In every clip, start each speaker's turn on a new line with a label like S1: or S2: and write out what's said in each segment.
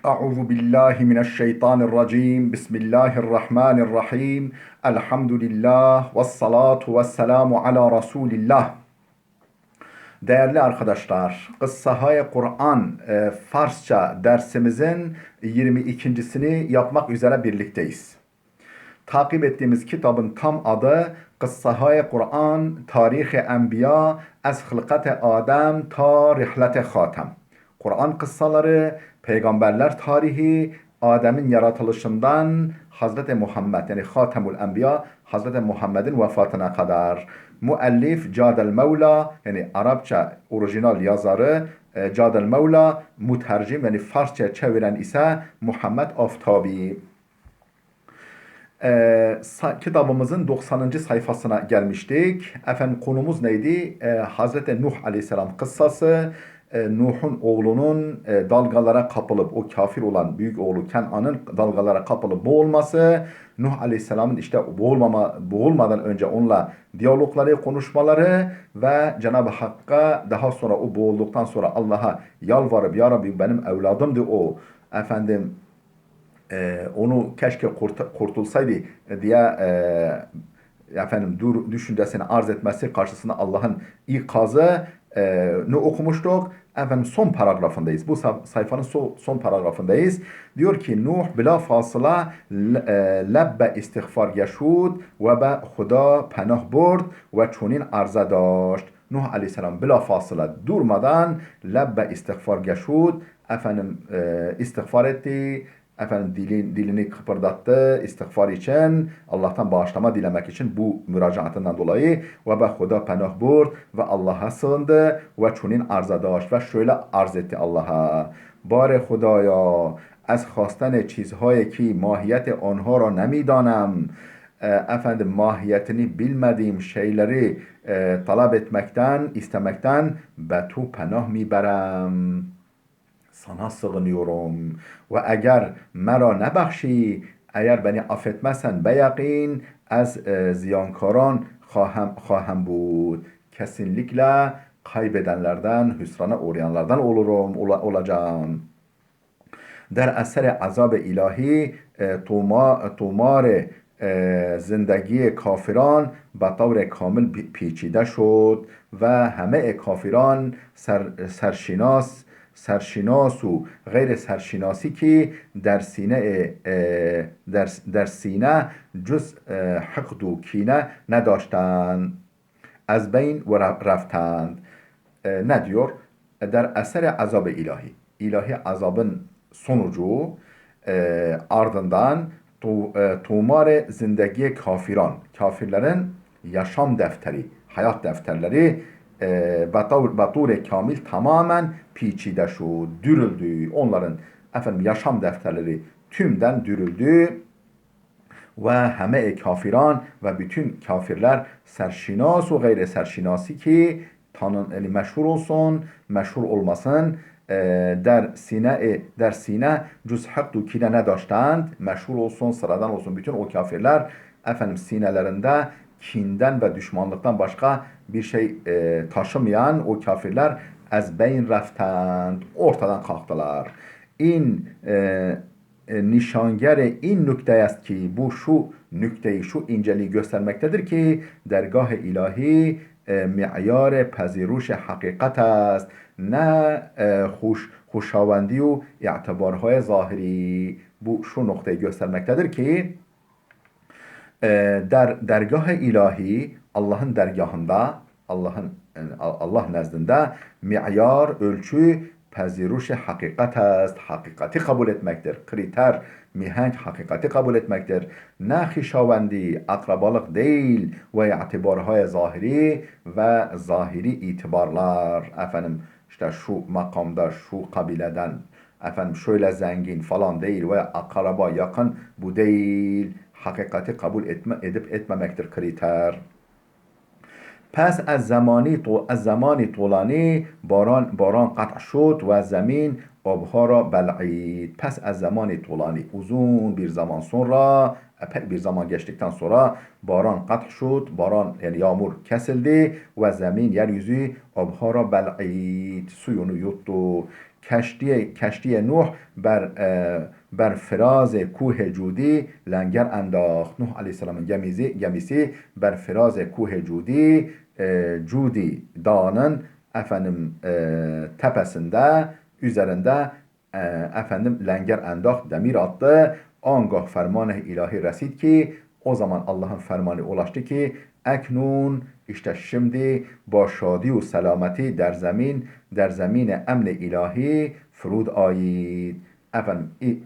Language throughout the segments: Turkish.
S1: Euzu billahi mineşşeytanirracim. Bismillahirrahmanirrahim. Elhamdülillah ve salatu ve selamu ala Resulillah. Değerli arkadaşlar, Kıssahâ-i Kur'an Farsça dersimizin 22.sini yapmak üzere birlikteyiz. Takip ettiğimiz kitabın tam adı Kıssahâ-i Kur'an Tarih-i Enbiya Ez Hılkat-i Adem Ta Rihlet-i Hatem. Kur'an kıssaları, peygamberler tarihi, Adem'in yaratılışından Hazreti Muhammed yani Hatemul Enbiya Hazreti Muhammed'in vefatına kadar. Müellif Cadel Mevla yani Arapça orijinal yazarı Cadel Mevla, mütercim yani Farsça çeviren ise Muhammed Aftabi. Kitabımızın 90. sayfasına gelmiştik. Efendim konumuz neydi? Hazreti Nuh Aleyhisselam kıssası. Nuh'un oğlunun dalgalara kapılıp o kafir olan büyük oğlu Kenan'ın dalgalara kapılıp boğulması, Nuh Aleyhisselam'ın işte boğulmadan önce onunla diyalogları, konuşmaları ve Cenab-ı Hakk'a daha sonra o boğulduktan sonra Allah'a yalvarıp ya Rabbi benim evladımdı o efendim onu keşke kurtulsaydı diye efendim düşüncesini arz etmesi karşısında Allah'ın ikazı ne okumuştuk? Efendim son paragrafındayız. Bu sayfanın son paragrafındayız. Diyor ki Nuh bila fasıla lebbe istiğfar yaşud ve be Huda penah burd ve çunin arza daşt. Nuh Aleyhisselam bila fasıla durmadan lebbe istiğfar yaşud efendim istiğfar etti. Efendim dilini kıpırdattı istiğfar için, Allah'tan bağışlama dilemek için bu müracaatından dolayı ve be Huda penah burd ve Allah'a sığındı ve çunin arzadaş ve şöyle arz etti Allah'a. Bari Hudaya از خواستن چیزهایی که ماهیت آنها را نمیدانم efendim mahiyetini bilmediğim şeyleri talep etmekten, istemekten به تو پناه میبرم sana sığınıyorum. Ve eğer mera nebakşi, eğer beni affetmezsen beyakin az ziyankaran خواهم بود. Kesinlikle kaybedenlerden, hüsrana uğrayanlardan olacağım. در اثر عذاب الهی تومار زندگی کافران به طور کامل پیچیده شد و همه کافران سرشناس و غیر سرشناسی که در سینه جز حقد و کینه نداشتند از بین و رفتند. Ne diyor? Der esere azab-ı ilahi. İlahi azabın sonucu ardından tumare zindagi kafiran. Kafirlerin yaşam defteri, hayat defterleri batur kamil tamamen piçide şu dürüldü. Onların efendim yaşam defterleri tümden dürüldü. Ve heme kafiran ve bütün kafirler serşinas ve gayri serşinasi ki yani meşhur olsun, meşhur olmasın der sine cüz hakdu kine ne daştand meşhur olsun, sıradan olsun bütün o kafirler efendim sinelerinde kinden ve düşmanlıktan başka bir şey taşımayan o kafirler ez beyn reftend ortadan kalktılar. İn nişanger in nükte est ki bu şu nükteyi şu inceliği göstermektedir ki dergah-ı ilahi معیار پذیرش حقیقت است نه خوشاوندی و اعتبارهای ظاهری. Bu şu noktayı göstermektedir ki dergah-ı ilahi Allah'ın dergahında Allah nezdinde mi'yar ölçü peziruşi hakikat است. Hakikati kabul etmektir. Kriter, mihenk hakikati kabul etmektir. Ne hişavendi, akrabalık değil ve itibarhay zahiri ve zahiri itibarlar. Efendim işte şu makamda, şu kabileden efendim şöyle zengin falan değil ve akraba yakın bu değil. Hakikati kabul edip etmemektir kriter. پس از زمانی طولانی باران قطع شد و زمین آبها را بلعید. Pes az zamani طولانی uzun bir zaman sonra bir zaman geçtikten sonra baran قطع شد baran yani yağmur kesildi ve zemin yeryüzü آبها را بلعید suyunu yuttu. کشتی نوح بر فراز کوه جودی لنگر انداخت. نوح Aleyhisselam'ın gemisi ber firaze kuhe Cudi dağının tepesinde üzerinde lenger endaht demir attı. Angah ferman-ı ilahi resid ki o zaman Allah'ın fermanı ulaştı ki eknun işte şimdi با شادی و سلامتی در زمین امن ilahi فرود آیید.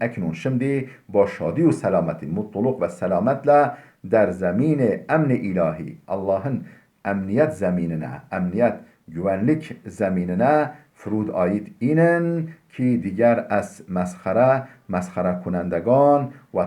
S1: اکنون şimdi با شادی و سلامتی mutluluk ve selametle der zemine emni ilahi Allah'ın emniyet zeminine, emniyet güvenlik zeminine فرود آیید inin ki diğer meskhara کنندگان و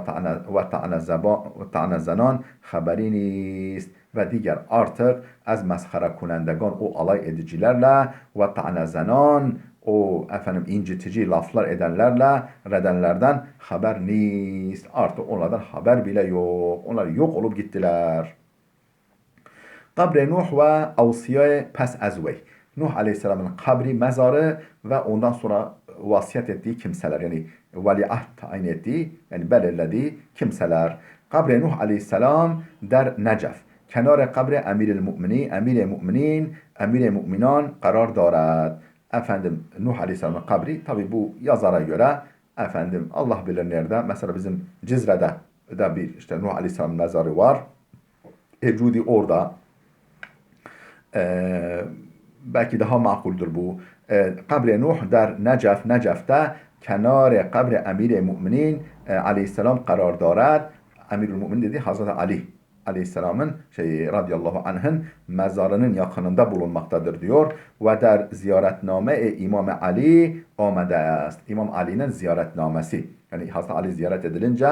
S1: طعنه زنان haberi نیست ve diğer artık az meskhara کنندگان o alay edicilerle ve ta'ne zenan o incitici laflar edenlerle redenlerden haber nist. Artık onlardan haber bile yok. Onlar yok olup gittiler. Kabri Nuh ve avsiyayı pes ezvey. Nuh Aleyhisselam'ın kabri, mezarı ve ondan sonra vasiyet ettiği kimseler yani veliaht tayin ettiği yani belirlediği kimseler. Kabri Nuh Aleyhisselam der Necef. Kenar kabri emir-i müminan karar دارد. Nuh Aleyhisselam'ın kabri tabi bu yazara göre Allah bilir nerede. Mesela bizim Cizre'de de bir işte Nuh Aleyhisselam'ın mezarı var. Cudi orada. Belki daha makuldür bu. Kabri Nuh der Necef'te kenar kabri emir-i müminin Aleyhisselam karar دارد. Emirül Mümin dedi Hazreti Ali Aleyhisselam'ın radıyallahu anh'ın mezarının yakınında bulunmaktadır diyor. Ve der ziyaretname İmam Ali amede است. İmam Ali'nin ziyaretnamesi. Yani Hazreti Ali ziyaret edilince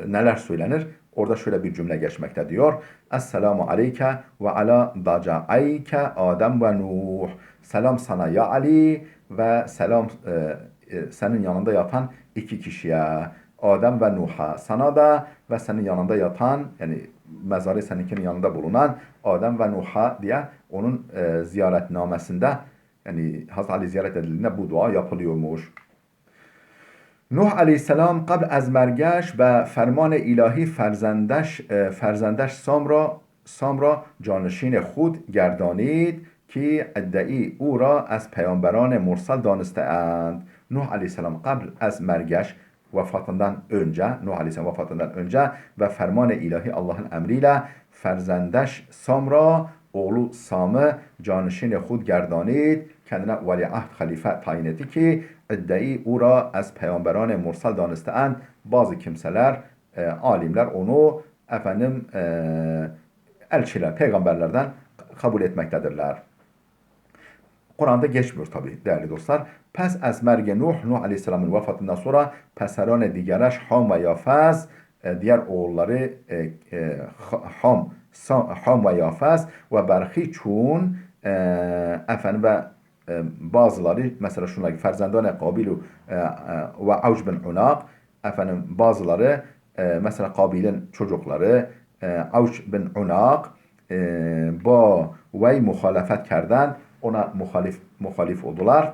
S1: neler söylenir? Orada şöyle bir cümle geçmekte diyor. Esselamu aleyke ve ala daca'ayke Adem ve Nuh. Selam sana ya Ali ve selam senin yanında yatan iki kişiye. Adem ve Nuh'a. Sana da ve senin yanında yatan yani mezarı seninkinin yanında bulunan Adem ve Nuh'a diye onun ziyaretnamesinde yani Hazreti Ali ziyaret edildiğinde bu dua yapılıyormuş. Nuh Aleyhisselam قبل از مرگش به فرمان الهی فرزندش سام را جانشین خود گردانید که ادعی او را از پیامبران مرسل دانسته اند. Nuh Aleyhisselam قبل از مرگش Nuh Aleyhisselam vefatından önce ve ferman-ı ilahi Allah'ın emriyle ferzandeş Samra oğlu Sam'ı canişin hud gerdanid kendine veliaht halife tayin etti ki iddiayı ura az peygamberan mursal danısteend bazı kimseler alimler onu elçiler peygamberlerden kabul etmektedirler. Kur'an'da geçmiyor tabi değerli dostlar. Pes az merge Nuh Aleyhisselam'ın vefatından sonra peseran digereş Ham ve Yafez diğer oğulları Ham ve Yafez ve Berhi çun ve bazıları mesela şunlar Ferzendane Kabilu ve Avc bin Unaq bazıları mesela Kabil'in çocukları Avc bin Unaq با وی muhalefet kerden ona muhalif oldular.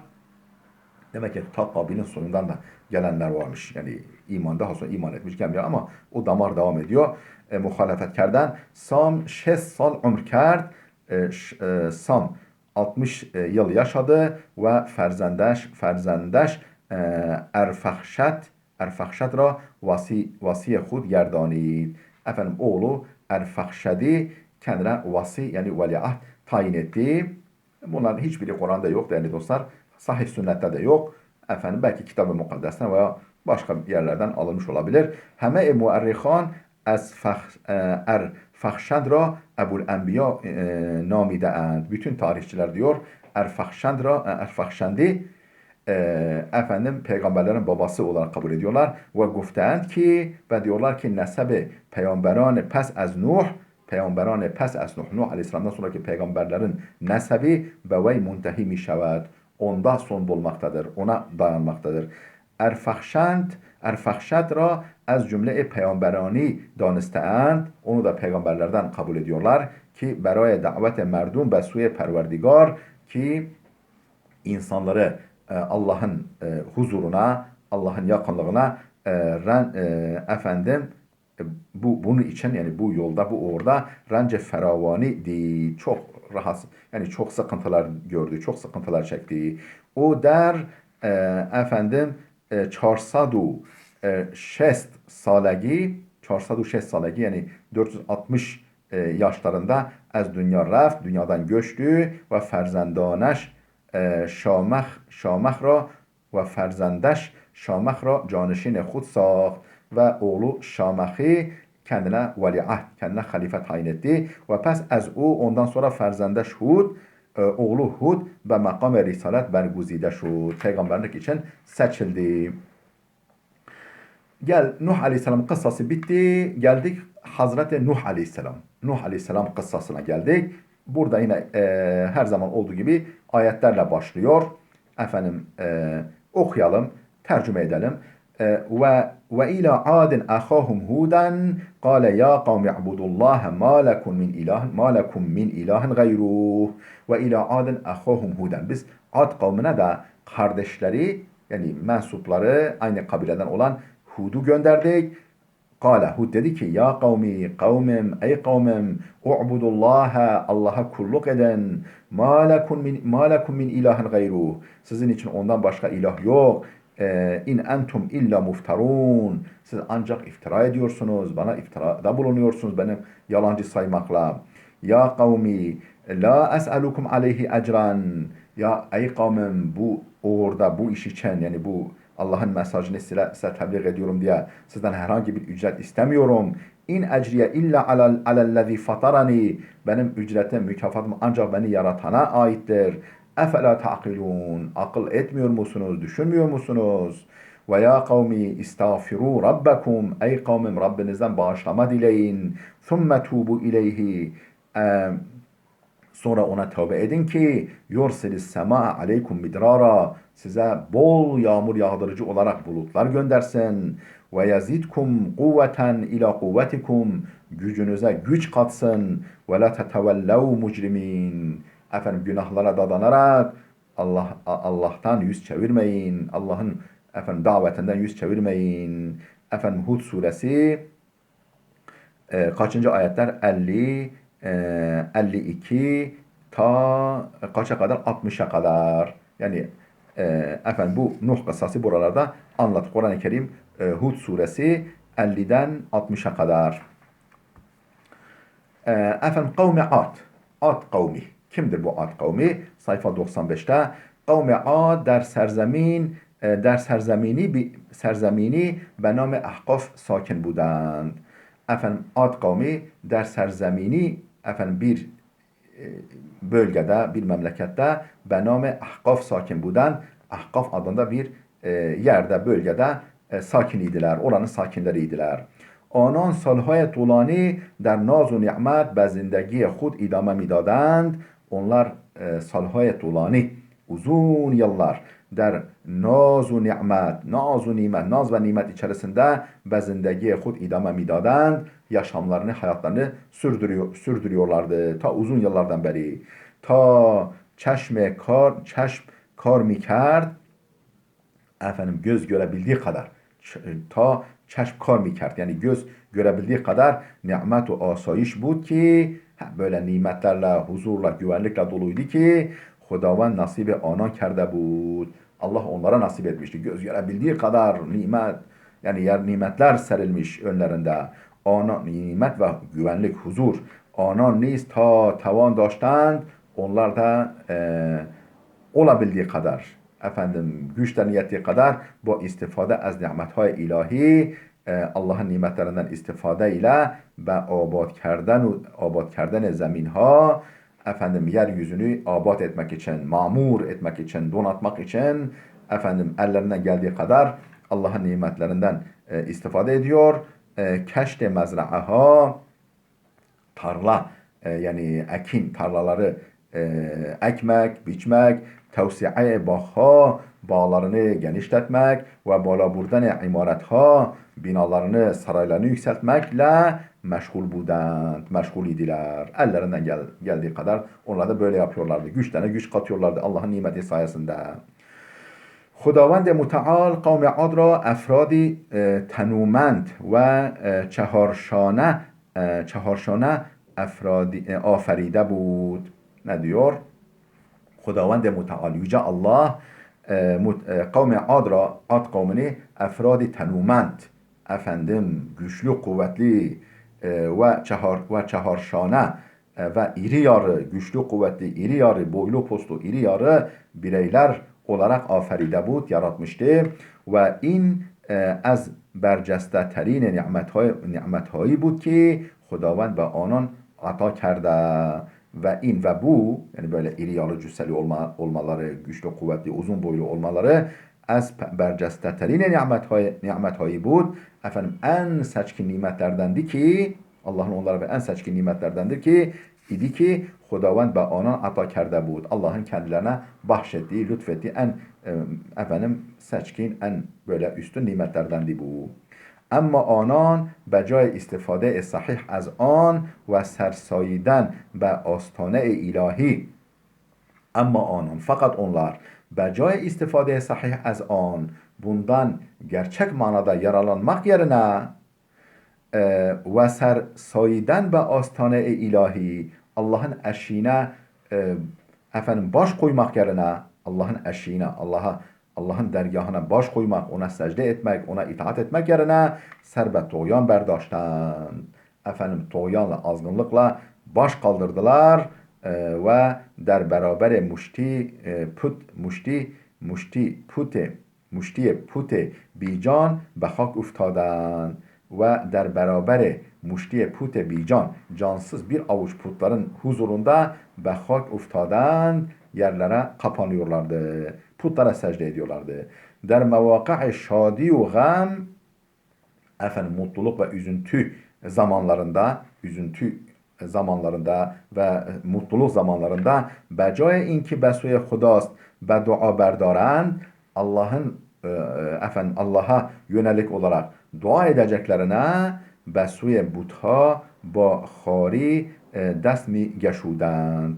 S1: Demek ki ta Kabil'in soyundan da gelenler varmış. Yani imanda sonra iman etmiş gelmiyor ama o damar devam ediyor. Muhalefet kerden Sam 6 sal ömür kerd. Sam 60 yıl yaşadı ve ferzendeş Erfakşat ra vasi khud gerdanid. Oğlu Erfakşadi kendine vasi yani veliaht tayin etti. Bunların hiçbiri Kur'an'da yok değerli dostlar. Sahih sünnette de yok. Belki Kitab-ı Mukaddesten veya başka yerlerden alınmış olabilir. Heme muarrikhan Erfakşad ra Ebul Enbiya namideend. Bütün tarihçiler diyor Erfakşandi peygamberlerin babası olarak kabul ediyorlar ve gufteend ki ve diyorlar ki nesebi peygamberan pes az Nuh Nuh Aleyhisselam'dan sonraki peygamberlerin nesebi be vey muntehi mi şevad. Onda son bulmaktadır. Ona dayanmaktadır. Erfakşad ra az cümle peygamberani danısteend. Onu da peygamberlerden kabul ediyorlar ki beraya davet merdum be suye perverdigar ki insanları Allah'ın huzuruna, Allah'ın yakınlığına efendim bunun için yani bu yolda bu uğurda rence feravani değil. Çok rahatsız yani çok sıkıntılar gördü, çok sıkıntılar çekti. O der efendim 406 salagi 406 salagi yani 460 yaşlarında az dünya reft, dünyadan göçtü ve ferzendaneş شامخ را و فرزندش شامخ را جانشین خود ساخت و oğlu Şamах'ı kendine veliaht, kendine halife tayin etti. Ve pes az o ondan sonra ferzendeş Hud, oğlu Hud ve makam risalet berguzide şud. Peygamberlik için seçildi. Gel Nuh Aleyhisselam kıssası bitti. Geldik Hazreti Nuh Aleyhisselam. Nuh Aleyhisselam kıssasına geldik. Burada yine her zaman olduğu gibi ayetlerle başlıyor. Efendim okuyalım, tercüme edelim. Ve ila adin ahahum huden qale ya kavmi ibudullaha ma lekum min ilahin gayruh. Ve ila adin ahahum huden. Biz Ad kavmine de kardeşleri yani mensupları aynı kabileden olan Hud'u gönderdik. Kale Hud dedi ki ya kavmi kavmim ey kavmim u'budullaha Allah'a kulluk edin ma lekum min ilahin gayruh. Sizin için ondan başka ilah yok. İn entum illa muftarun. Siz ancak iftira ediyorsunuz. Bana iftirada bulunuyorsunuz benim yalancı saymakla. Ya kavmi la es'alukum aleyhi ecran. Ya ey kavmim bu uğurda bu iş için yani bu Allah'ın mesajını size tebliğ ediyorum diye sizden herhangi bir ücret istemiyorum. İn ecriye illa alellezî fatarani. Benim ücretim, mükafatım ancak beni yaratana aittir. Efela ta'kilun. Akıl etmiyor musunuz, düşünmüyor musunuz? Ve ya kavmi istağfiru rabbekum. Ey kavmim Rabbinizden bağışlama dileyin. Thumme tubu ileyhi. Sonra ona tövbe edin ki yursilis sema aleykum midrara size bol yağmur yağdırıcı olarak bulutlar göndersin ve yazidkum kuvveten ila kuvvetikum gücünüze güç katsın ve la tetevellev mujrimin efendim günahlara dadanarak Allah'tan yüz çevirmeyin. Allah'ın efendim davetinden yüz çevirmeyin. Efendim Hud suresi kaçıncı ayetler? 50 52 ta kaça kadar? 60'a kadar. Yani efendim bu Nuh kıssası buralarda anlat. Kur'an-ı Kerim Hud suresi 50'den 60'a kadar. Efendim kavmi Ad. Ad kavmi. Kimdir bu Ad kavmi? Sayfa 95'te. Kavmi Ad در سرزمینی به نام احقاف ساکن بودند. Efendim Ad kavmi der serzemini efendim bir bölgede, bir memlekette bename Ahkaf sakin buden Ahkaf adında bir yerde, bölgede sakin idiler. Oranın sakinleriydiler. آنان سالهای طولانی در ناز و نعمت به زندگی خود ادامه میدادند. Onlar سالهای طولانی uzun yıllar der naz و nimet, naz ve nimet içerisinde ve zindagi hud idame midadend, yaşamlarını, hayatlarını sürdürüyorlardı. Ta uzun yıllardan beri. Ta çeşm kar mikerd, efendim göz görebildiği kadar, ta çeşm kar mikerd, yani göz görebildiği kadar nimet ve asayiş bud ki, böyle nimetlerle, huzurla, güvenlikle doluydu ki, Xudavand nasip anan kerده بود. Allah onlara nasip etmişti. Göz görebildiği kadar nimet, yani yer nimetler serilmiş önlerinde. Ana nimet ve güvenlik, huzur. Anan نیز ta tavan داشتند. Onlar da olabildiği kadar, efendim güçten yettiği kadar bu istifade az nimetهای ilahi, Allah'ın nimetlerinden istifade ile ve abad kerdن zemin ha, efendim yeryüzünü abat etmek için, mamur etmek için, donatmak için efendim ellerinden geldiği kadar Allah'ın nimetlerinden istifade ediyor. Keşte mezra'aha, tarla, yani ekin tarlaları ekmek, biçmek, tevsi'e bahha, bağlarını genişletmek ve balaburdan imaretha, binalarını, saraylarını yükseltmekle meşgul budand, meşgul idiler. Ellerinden geldiği kadar onlar da böyle yapıyorlardı. Güçlerine güç katıyorlardı Allah'ın nimeti sayesinde. خداوند متعال قوم عاد را افرادی تنومند و چهارشانه افرادی آفریده بود. Ne diyor? خداوند متعال Yüce Allah kavmi Ad kavmini efradi tenumend, efendim güçlü kuvvetli ve çaharşane ve iri yarı, güçlü kuvvetli iri yarı, boylu postlu iri yarı bireyler olarak aferide bud, yaratmıştı. Ve in az برجسته ترین نعمت هایی بود که خداوند به آنان عطا کرده ve in ve bu yani böyle iri yarı cüsseli olmaları, güçlü kuvvetli, uzun boylu olmaları az bercesteterine nimethayi bud. Efendim en seçkin nimetlerdendi ki Allah'ın onlara ve en seçkin nimetlerdendir ki idi ki Hudavand ve ona ata kerde bud. Allah'ın kendilerine bahşettiği, lütfettiği en seçkin, en böyle üstün nimetlerdendi bu. اما آنان به جای استفاده صحیح از آن و سرساییدن به آستانه الهی اما آنان fakat onlar به جای استفاده صحیح از آن bundan gerçek manada yararlanmak yerine ve sersayiden به آستانه الهی Allah'ın eşiğine baş koymak yerine Allah'ın eşiğine Allah'ın dergahına baş koymak, ona secde etmek, ona itaat etmek yerine serbet toğyan berdاشتن. Toğyanla, azgınlıkla baş kaldırdılar ve der beraber muşti pute بیجان به خاک افتادن ve der beraber muştiye pute bican cansız bir avuç putların huzurunda به خاک افتادن yerlere kapanıyorlardı. Putlara secde ediyorlardı. Der mevâkâ şadi ve gam mutluluk ve üzüntü zamanlarında ve mutluluk zamanlarında becaya inki besuye hudast be dua berdaren Allah'a yönelik olarak dua edeceklerine besuye butha ba khari dest mi geçuden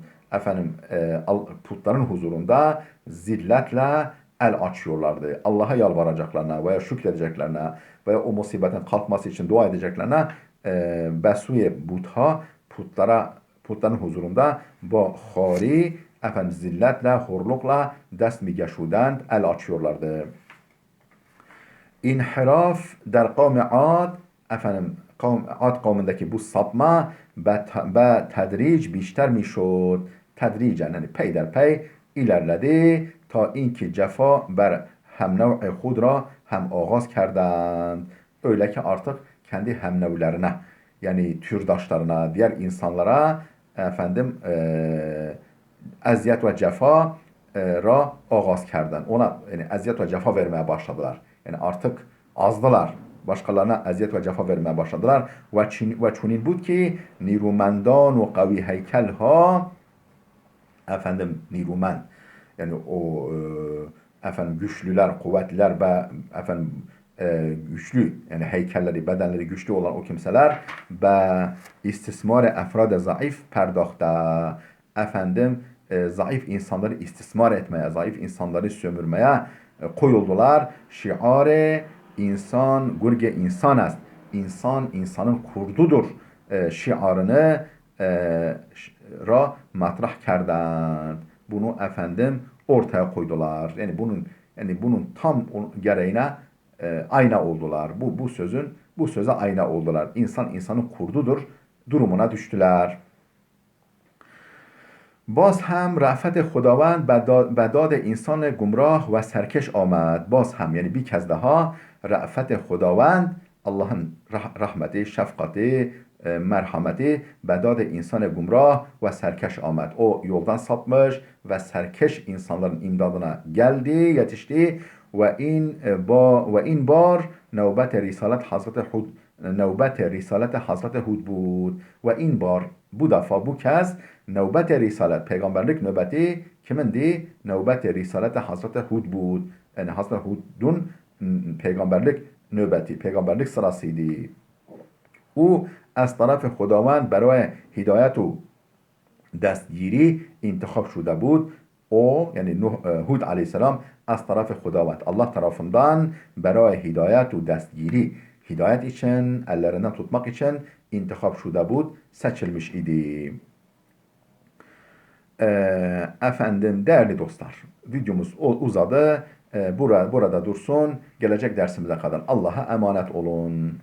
S1: putların huzurunda zilletle el açıyorlardı. Allah'a yalvaracaklarına veya şükredeceklerine veya o musibetin kalkması için dua edeceklerine besuye butha putların huzurunda ba khari zilletle, horlukla dest mi geçudend, el açıyorlardı. İnhiraf der kavmi Ad Ad kavmindeki bu sapma be tedric بیشتر میشد tedricen yani peyderpey ilerledi ta inki cefa ber hemnev khud ra hem ağaz kerdend. Öyle ki artık kendi hemnevlerine yani türdaşlarına, diğer insanlara eziyet ve cefa ra ağaz kerden. Ona yani eziyet ve cefa vermeye başladılar. Yani artık azdılar. Başkalarına eziyet ve cefa vermeye başladılar. Ve çunin bud ki nirumendan ve qavi heykel ha nirumen yani o güçlüler, kuvvetliler ve güçlü yani heykelleri, bedenleri güçlü olan o kimseler ve istismar efrad zayıf perdahta zayıf insanları istismar etmeye, zayıf insanları sömürmeye koyuldular. Şiare insan gurge insan است. İnsan insanın kurdudur. Şiarını ra matrah kerdend. Bunu ortaya koydular. Yani bunun tam gereğine ayna oldular. Bu söze ayna oldular. İnsan insanın kurdudur durumuna düştüler. باز هم رأفت خداوند به داد انسان گمراه و سرکش آمد. باز هم یعنی bir kez daha رأفت خداوند Allah'ın rahmeti, şefkati, merhameti به داد انسان گمراه و سرکش آمد. O yoldan sapmış ve serkeş insanların imdadına geldi, yetişti. Ve in bar nöbet risalet Hazreti Hud bud. Ve in bar bu defa bu kez nöbet risalet peygamberlik nöbeti kimindi? Nöbet risalet Hazreti Hud bud. Yani Hazreti Hud'un peygamberlik nöbeti, peygamberlik sırasıydı. O از طرف خداوند برای هدایت و دستگیری انتخاب şuda بود. O yani Hud aleyhisselam az tarafı Hudavand Allah tarafından برای hidayet و destgiri hidayet için ellerinden tutmak için intikap şuda بود seçilmiş idi. Efendim değerli dostlar videomuz uzadı. Burada dursun. Gelecek dersimize kadar Allah'a emanet olun.